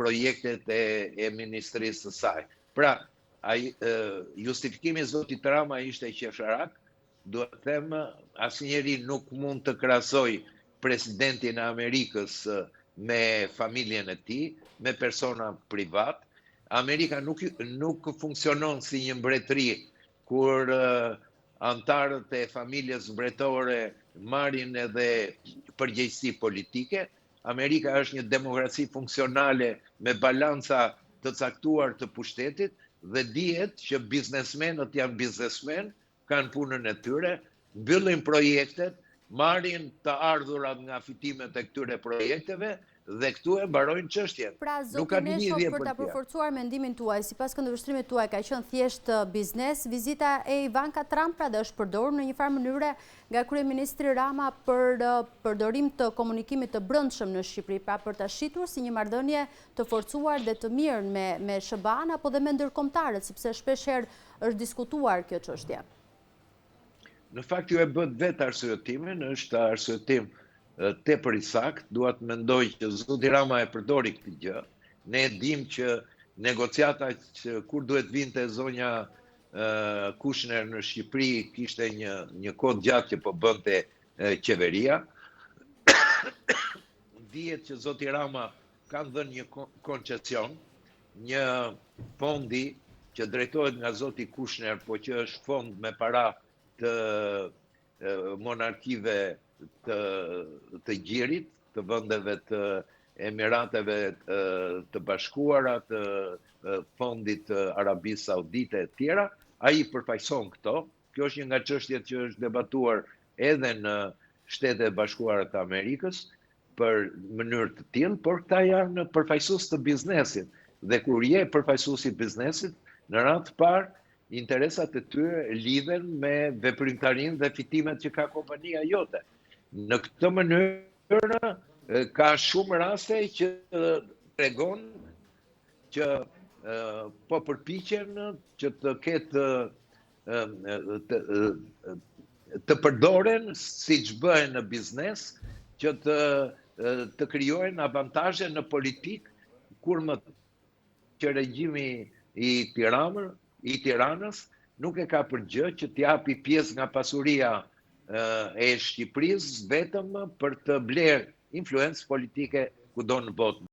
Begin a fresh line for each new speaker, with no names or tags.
projektet e ministrisë së saj. Pra, justifikimi i zotit Rama ishte qesharak, duhet të them, asnjëri nuk mund të krahasoj presidentin e Amerikës me familjen e tij, me persona privat. Amerika nuk funksionon si një mbretëri kur antarët e familjes mbretore marrin edhe përgjegjësi politike. Amerika është një demokraci funksionale me balanca të caktuar të pushtetit dhe dihet që biznesmenët janë biznesmen, kanë punën e tyre, mbyllin projektet, marrin të ardhurat nga fitimet e këtyre projekteve dhe këtu e mbarojnë çështjen.
Pra, zoti Nesho, për ta përforcuar mendimin tuaj, sipas këndvështrimit tuaj ka qenë thjesht biznes, vizita e Ivanka Trump pra dhe është përdorur në një farë mënyre nga kryeministri Rama për përdorim të komunikimit të brendshëm në Shqipëri, pra për ta shitur si një marrëdhënie të forcuar dhe të mirë me SBA-n apo dhe me ndërkombëtarët, sepse shpeshherë është diskutuar kjo çështje.
Në fakt ju e bët vetë arsyetimin, është arsyetim tepër i sakt, dua të mendoj që zoti Rama e përdori këtë gjë. Ne dim që negociata që kur duhet vinte zonja Kushner në Shqipëri kishte një kohë gjatë që po bënte qeveria. Dihet që zoti Rama kanë dhënë një koncesion, një fondi që drejtohet nga zoti Kushner, po që është fond me para të monarkive të gjirit, të vendeve të Emirateve të Bashkuara, të fondit të Arabisë Saudite e tjera, ai përfaqëson këto. Kjo është një nga çështjet që është debatuar edhe në Shtetet e Bashkuara të Amerikës për mënyrë të tillë, por këta janë përfaqësues të biznesit. Dhe kur je përfaqësues i biznesit, në radhë të parë interesat e tyre lidhen me veprimtarinë dhe fitimet që ka kompania jote. Në këtë mënyrë ka shumë raste që tregon që po përpiqen që të ketë të përdoren siç bëhen në biznes, që të krijojnë avantazhe në politik kur më që regjimi i Tiranës nuk e ka për gjë që t'japi pjesë nga pasuria e Shqipërisë vetëm për të blerë influencë politike kudo në botë.